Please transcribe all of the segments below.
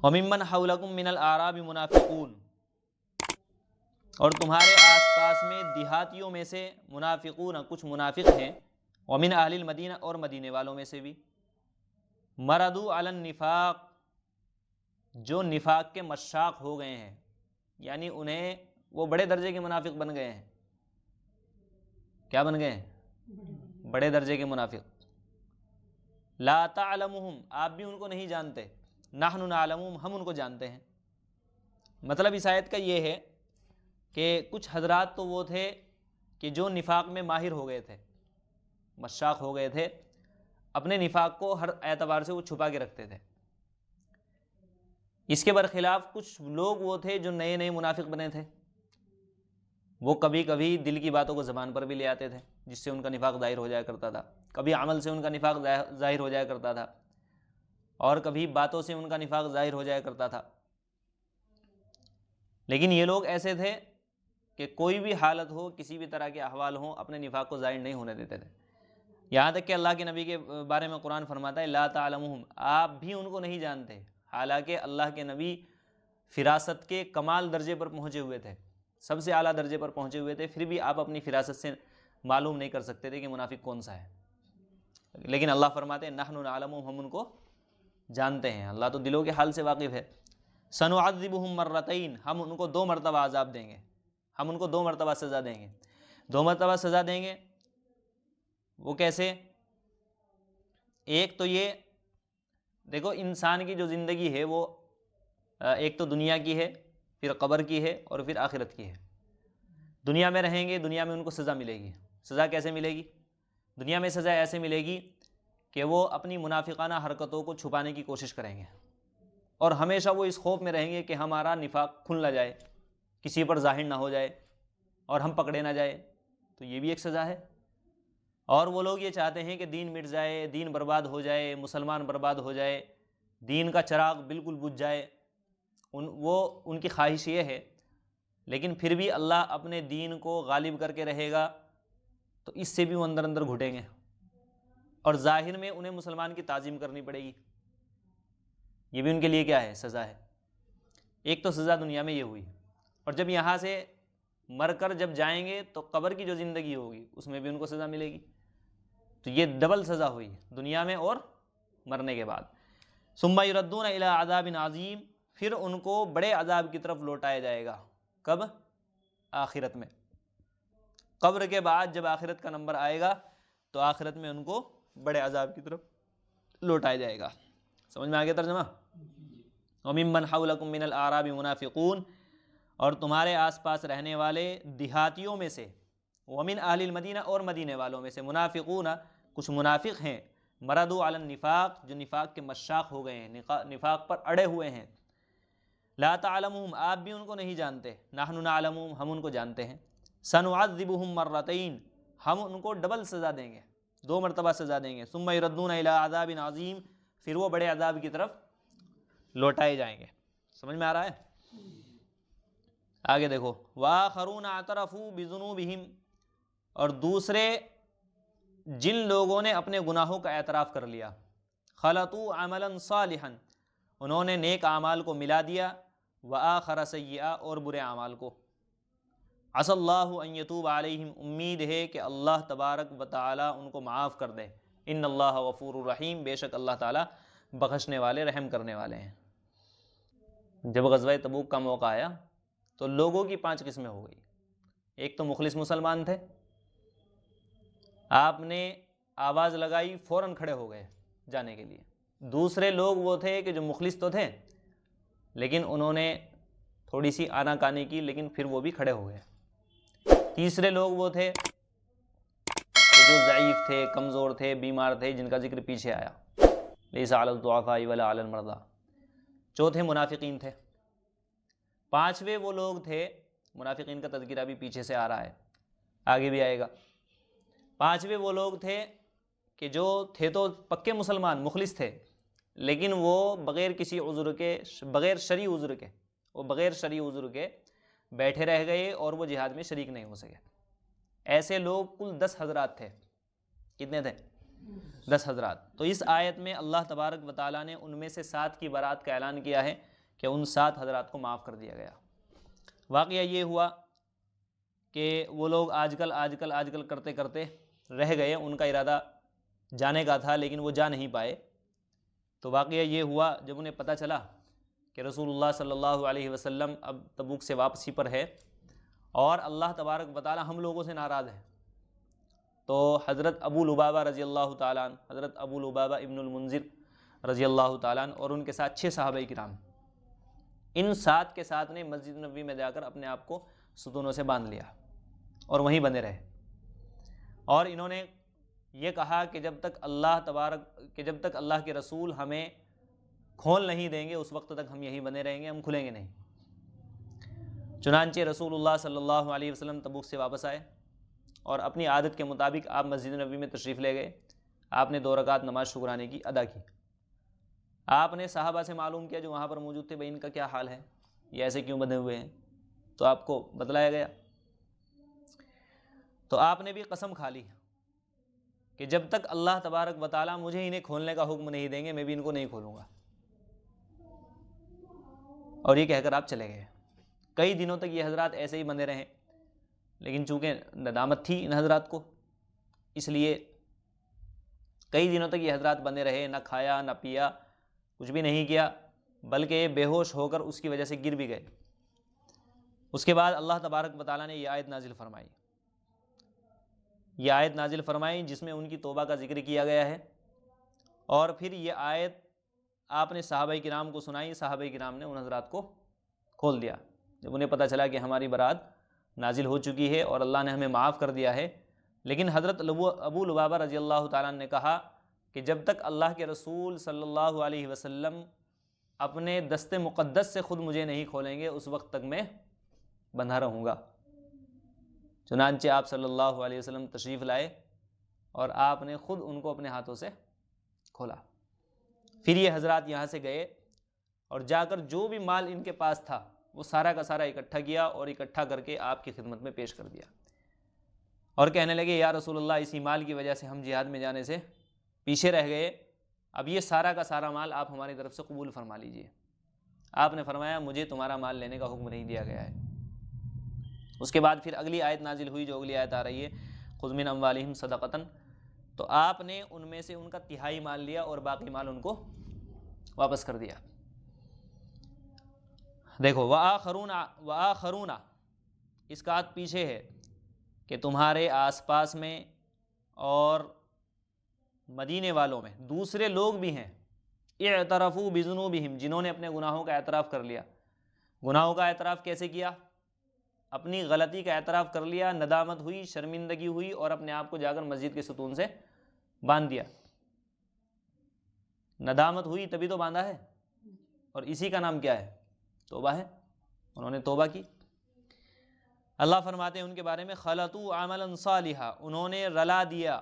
وَمِمَّنْ حَوْلَكُمْ مِنَ الْأَعْرَابِ مُنَافِقُونَ، اور تمہارے آس پاس میں دیہاتیوں میں سے منافقون، کچھ منافق ہیں، وَمِنْ أَهْلِ الْمَدِينَةِ، اور مدینے والوں میں سے بھی، مَرَدُوا عَلَى النِّفَاقِ، جو نفاق کے مشاق ہو گئے ہیں، یعنی انہیں وہ بڑے درجے کے منافق بن گئے ہیں۔ کیا بن گئے ہیں؟ بڑے درجے کے منافق۔ لا تعلمهم، آپ بھی ان کو نہیں جانتے، نحن نعلمهم، ہم ان کو جانتے ہیں۔ مطلب اس آیت کا یہ ہے کہ کچھ حضرات تو وہ تھے کہ جو نفاق میں ماہر ہو گئے تھے، مشاق ہو گئے تھے، اپنے نفاق کو ہر اعتبار سے وہ چھپا کے رکھتے تھے۔ اس کے برخلاف کچھ لوگ وہ تھے جو نئے نئے منافق بنے تھے، وہ کبھی کبھی دل کی باتوں کو زبان پر بھی لے آتے تھے، جس سے ان کا نفاق ظاہر ہو جایا کرتا تھا، کبھی عمل سے ان کا نفاق ظاہر ہو جایا کرتا تھا، اور کبھی باتوں سے ان کا نفاق ظاہر ہو جایا کرتا تھا۔ لیکن یہ لوگ ایسے تھے کہ کوئی بھی حالت ہو، کسی بھی طرح کے احوال ہوں، اپنے نفاق کو ظاہر نہیں ہونے دیتے تھے۔ یہاں تک کہ اللہ کے نبی کے بارے میں قرآن فرماتا ہے لا تعلمهم، آپ بھی ان کو نہیں جانتے، حالانکہ اللہ کے نبی فراست کے کمال درجے پر پہنچے ہوئے تھے، سب سے اعلیٰ درجے پر پہنچے ہوئے تھے، پھر بھی آپ اپنی فراست سے معلوم نہیں کر سکتے تھے کہ منافق کون سا ہے۔ لیکن اللہ فرماتے ہیں نحن نعلمهم، ہم ان کو جانتے ہیں، اللہ تو دلوں کے حال سے واقف ہے۔ سنعذبهم مرتين، ہم ان کو 2 مرتبہ عذاب دیں گے، ہم ان کو 2 مرتبہ سزا دیں گے۔ 2 مرتبہ سزا دیں گے، وہ کیسے؟ ایک تو یہ دیکھو، انسان کی جو زندگی ہے وہ ایک تو دنیا کی ہے، پھر قبر کی ہے، اور پھر آخرت کی ہے۔ دنیا میں رہیں گے، دنیا میں ان کو سزا ملے گی۔ سزا کیسے ملے گی؟ دنیا میں سزا ایسے ملے گی کہ وہ اپنی منافقانہ حرکتوں کو چھپانے کی کوشش کریں گے، اور ہمیشہ وہ اس خوف میں رہیں گے کہ ہمارا نفاق کھل نہ جائے، کسی پر ظاہر نہ ہو جائے، اور ہم پکڑے نہ جائے، تو یہ بھی ایک سزا ہے۔ اور وہ لوگ یہ چاہتے ہیں کہ دین مٹ جائے، دین برباد ہو جائے، مسلمان برباد ہو جائے، دین کا چراغ بالکل بجھ جائے، ان کی خواہش یہ ہے۔ لیکن پھر بھی اللہ اپنے دین کو غالب کر کے رہے گا، تو اس سے بھی وہ اندر اندر گھٹیں گے، اور ظاہر میں انہیں مسلمان کی تعظیم کرنی پڑے گی۔ یہ بھی ان کے لیے کیا ہے؟ سزا ہے۔ ایک تو سزا دنیا میں یہ ہوئی، اور جب یہاں سے مر کر جب جائیں گے تو قبر کی جو زندگی ہوگی اس میں بھی ان کو سزا ملے گی۔ تو یہ ڈبل سزا ہوئی، دنیا میں اور مرنے کے بعد۔ ثم یردون الی عذاب عظیم، پھر ان کو بڑے عذاب کی طرف لوٹایا جائے گا۔ کب؟ آخرت میں۔ قبر کے بعد جب آخرت کا نمبر آئے گا تو آخرت میں ان کو بڑے عذاب کی طرف لوٹایا جائے گا۔ سمجھ میں آ گیا ترجمہ؟ وَمِمَّنْ حَوْلَكُمْ مِنَ الْأَعْرَابِ مُنَافِقُونَ، اور تمہارے آس پاس رہنے والے دیہاتیوں میں سے، وَمِنْ أَهْلِ الْمَدِينَةِ، اور مدینے والوں میں سے، منافقون، کچھ منافق ہیں، مردوا علی النفاق، جو نفاق کے مشاق ہو گئے ہیں، نفاق پر اڑے ہوئے ہیں۔ لا تعلمهم، آپ بھی ان کو نہیں جانتے، نحن نعلمهم، ہم ان کو جانتے ہیں۔ سنعذبهم مرتين، ہم ان کو ڈبل سزا دیں گے، 2 مرتبہ سزا دیں گے۔ ثم یردون الی عذاب عظیم، پھر وہ بڑے عذاب کی طرف لوٹائے جائیں گے۔ سمجھ میں آ رہا ہے؟ آگے دیکھو، وآخرون اعترفوا بذنوبہم، اور دوسرے جن لوگوں نے اپنے گناہوں کا اعتراف کر لیا، خلطوا عملا صالحا، انہوں نے نیک اعمال کو ملا دیا، وآخر سیئا، اور برے اعمال کو۔ عسى اللہ ان یتوب علیہم، امید ہے کہ اللہ تبارک و تعالی ان کو معاف کر دے۔ ان اللہ غفور الرحیم، بے شک اللہ تعالی بخشنے والے، رحم کرنے والے ہیں۔ جب غزوہ تبوک کا موقع آیا تو لوگوں کی 5 قسمیں ہو گئی۔ ایک تو مخلص مسلمان تھے، آپ نے آواز لگائی، فوراً کھڑے ہو گئے جانے کے لیے۔ دوسرے لوگ وہ تھے کہ جو مخلص تو تھے لیکن انہوں نے تھوڑی سی آناکانی کی، لیکن پھر وہ بھی کھڑے ہو گئے۔ تیسرے لوگ وہ تھے کہ جو ضعیف تھے، کمزور تھے، بیمار تھے، جن کا ذکر پیچھے آیا، لیس علی الضعفاء ولا علی المرضى۔ چوتھے منافقین تھے۔ 5ویں وہ لوگ تھے، منافقین کا تذکرہ بھی پیچھے سے آ رہا ہے، آگے بھی آئے گا۔ 5ویں وہ لوگ تھے کہ جو تھے تو پکے مسلمان، مخلص تھے، لیکن وہ بغیر کسی عذر کے، بغیر شرعی عذر کے، وہ بغیر شرعی عذر کے بیٹھے رہ گئے اور وہ جہاد میں شریک نہیں ہو سکے۔ ایسے لوگ کل 10 حضرات تھے۔ کتنے تھے؟ 10 حضرات۔ تو اس آیت میں اللہ تبارک و تعالیٰ نے ان میں سے 7 کی برات کا اعلان کیا ہے کہ ان 7 حضرات کو معاف کر دیا گیا۔ واقعہ یہ ہوا کہ وہ لوگ آج کل کرتے کرتے رہ گئے، ان کا ارادہ جانے کا تھا لیکن وہ جا نہیں پائے۔ تو واقعہ یہ ہوا جب انہیں پتہ چلا کہ رسول اللہ صلی اللہ علیہ وسلم اب تبوک سے واپسی پر ہے اور اللہ تبارک و تعالی ہم لوگوں سے ناراض ہے، تو حضرت ابو لبابہ رضی اللہ تعالیٰ عنہ، حضرت ابو لبابہ ابن المنذر رضی اللہ تعالیٰ عنہ اور ان کے ساتھ 6 صحابہ کرام، ان 7 کے ساتھ نے مسجد نبوی میں جا کر اپنے آپ کو ستونوں سے باندھ لیا اور وہیں بنے رہے، اور انہوں نے یہ کہا کہ جب تک اللہ کے رسول ہمیں کھول نہیں دیں گے اس وقت تک ہم یہیں بنے رہیں گے، ہم کھلیں گے نہیں۔ چنانچہ رسول اللہ صلی اللہ علیہ وسلم تبوک سے واپس آئے اور اپنی عادت کے مطابق آپ مسجد نبوی میں تشریف لے گئے۔ آپ نے 2 رکعت نماز شکرانے کی ادا کی۔ آپ نے صحابہ سے معلوم کیا جو وہاں پر موجود تھے، بھائی ان کا کیا حال ہے، یہ ایسے کیوں بندھے ہوئے ہیں، تو آپ کو بتلایا گیا۔ تو آپ نے بھی قسم کھا لی کہ جب تک اللہ تبارک و تعالیٰ مجھے انہیں کھولنے کا حکم نہیں دیں گے میں بھی ان کو نہیں کھولوں گا، اور یہ کہہ کر آپ چلے گئے۔ کئی دنوں تک یہ حضرات ایسے ہی بندے رہے، لیکن چونکہ ندامت تھی ان حضرات کو، اس لیے کئی دنوں تک یہ حضرات بندے رہے، نہ کھایا نہ پیا، کچھ بھی نہیں کیا، بلکہ بے ہوش ہو کر اس کی وجہ سے گر بھی گئے۔ اس کے بعد اللہ تبارک و تعالیٰ نے یہ آیت نازل فرمائی جس میں ان کی توبہ کا ذکر کیا گیا ہے، اور پھر یہ آیت آپ نے صحابہ کرام کو سنائی، صحابہ کرام نے ان حضرات کو کھول دیا جب انہیں پتہ چلا کہ ہماری برات نازل ہو چکی ہے اور اللہ نے ہمیں معاف کر دیا ہے۔ لیکن حضرت ابو لبابہ رضی اللہ تعالیٰ نے کہا کہ جب تک اللہ کے رسول صلی اللہ علیہ وسلم اپنے دست مقدس سے خود مجھے نہیں کھولیں گے اس وقت تک میں بندھا رہوں گا۔ چنانچہ آپ صلی اللہ علیہ وسلم تشریف لائے اور آپ نے خود ان کو اپنے ہاتھوں سے کھولا۔ پھر یہ حضرات یہاں سے گئے اور جا کر جو بھی مال ان کے پاس تھا وہ سارا کا سارا اکٹھا کیا اور اکٹھا کر کے آپ کی خدمت میں پیش کر دیا، اور کہنے لگے یا رسول اللہ اسی مال کی وجہ سے ہم جہاد میں جانے سے پیچھے رہ گئے، اب یہ سارا کا سارا مال آپ ہماری طرف سے قبول فرما لیجئے۔ آپ نے فرمایا مجھے تمہارا مال لینے کا حکم نہیں دیا گیا ہے۔ اس کے بعد پھر اگلی آیت نازل ہوئی جو اگلی آیت آ رہی ہے خذ من اموالہم صدقۃ، تو آپ نے ان میں سے ان کا 1/3 مال لیا اور باقی مال ان کو واپس کر دیا۔ دیکھو وآخرون اس کا آیت پیچھے ہے کہ تمہارے آس پاس میں اور مدینے والوں میں دوسرے لوگ بھی ہیں، اعترفوا بذنوبہم، جنہوں نے اپنے گناہوں کا اعتراف کر لیا۔ گناہوں کا اعتراف کیسے کیا؟ اپنی غلطی کا اعتراف کر لیا، ندامت ہوئی، شرمندگی ہوئی، اور اپنے آپ کو جا کر مسجد کے ستون سے باندھ دیا۔ ندامت ہوئی تبھی تو باندھا ہے، اور اسی کا نام کیا ہے؟ توبہ ہے۔ انہوں نے توبہ کی۔ اللہ فرماتے ہیں ان کے بارے میں خلطوا عملا صالحا، انہوں نے رلا دیا،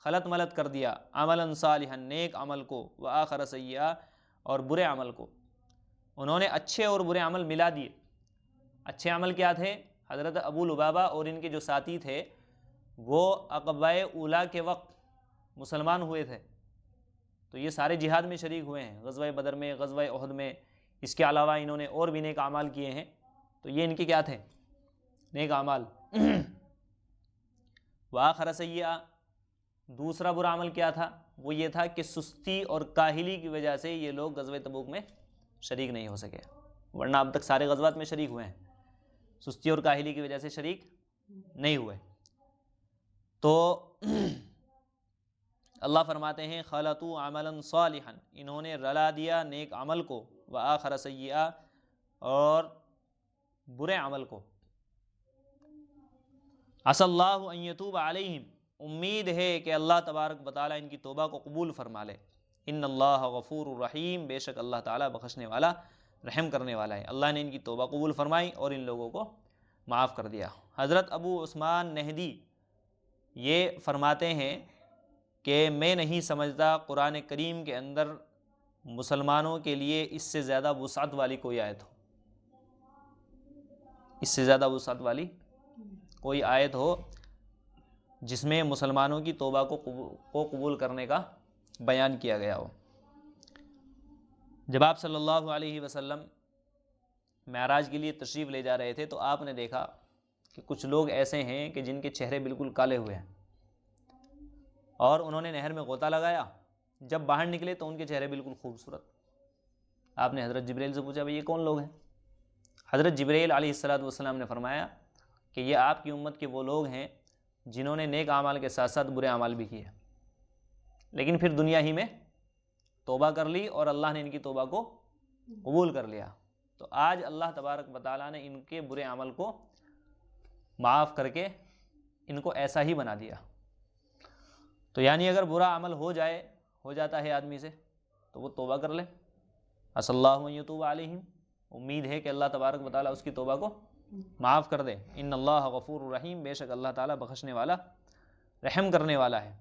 خلط ملط کر دیا، عملا صالحا نیک عمل کو، وآخر سیئا اور برے عمل کو، انہوں نے اچھے اور برے عمل ملا دیے۔ اچھے عمل کیا تھے؟ حضرت ابو لبابہ اور ان کے جو ساتھی تھے وہ عقبہ اولیٰ کے وقت مسلمان ہوئے تھے، تو یہ سارے جہاد میں شریک ہوئے ہیں، غزوہ بدر میں، غزوہ احد میں، اس کے علاوہ انہوں نے اور بھی نیک اعمال کیے ہیں، تو یہ ان کے کیا تھے؟ نیک اعمال۔ وآخر سیئا، دوسرا برا عمل کیا تھا؟ وہ یہ تھا کہ سستی اور کاہلی کی وجہ سے یہ لوگ غزوہ تبوک میں شریک نہیں ہو سکے، ورنہ اب تک سارے غزوات میں شریک ہوئے ہیں، سستی اور کاہلی کی وجہ سے شریک نہیں ہوئے۔ تو اللہ فرماتے ہیں خلطوا عملا صالحا، انہوں نے رلا دیا نیک عمل کو، وآخر سیئا اور برے عمل کو۔ عسى اللہ ان یتوب علیہم، امید ہے کہ اللہ تبارک و تعالیٰ ان کی توبہ کو قبول فرما لے۔ ان اللہ غفور الرحیم، بے شک اللہ تعالیٰ بخشنے والا رحم کرنے والا ہے۔ اللہ نے ان کی توبہ قبول فرمائی اور ان لوگوں کو معاف کر دیا۔ حضرت ابو عثمان نہدی یہ فرماتے ہیں کہ میں نہیں سمجھتا قرآن کریم کے اندر مسلمانوں کے لیے اس سے زیادہ وسعت والی کوئی آیت ہو، اس سے زیادہ وسعت والی کوئی آیت ہو جس میں مسلمانوں کی توبہ کو قبول کرنے کا بیان کیا گیا ہو۔ جب آپ صلی اللہ علیہ وسلم معراج کے لیے تشریف لے جا رہے تھے تو آپ نے دیکھا کہ کچھ لوگ ایسے ہیں کہ جن کے چہرے بالکل کالے ہوئے ہیں، اور انہوں نے نہر میں غوطہ لگایا، جب باہر نکلے تو ان کے چہرے بالکل خوبصورت۔ آپ نے حضرت جبریل سے پوچھا بھئی یہ کون لوگ ہیں؟ حضرت جبریل علیہ السلام نے فرمایا کہ یہ آپ کی امت کے وہ لوگ ہیں جنہوں نے نیک اعمال کے ساتھ ساتھ برے اعمال بھی کیے، لیکن پھر دنیا ہی میں توبہ کر لی اور اللہ نے ان کی توبہ کو قبول کر لیا۔ تو آج اللہ تبارک و تعالیٰ نے ان کے برے عمل کو معاف کر کے ان کو ایسا ہی بنا دیا۔ تو یعنی اگر برا عمل ہو جاتا ہے آدمی سے تو وہ توبہ کر لے، عسى اللہ ان یتوب علیہم، امید ہے کہ اللہ تبارک و تعالیٰ اس کی توبہ کو معاف کر دے۔ ان اللہ غفور رحیم، بے شک اللہ تعالیٰ بخشنے والا، رحم کرنے والا ہے۔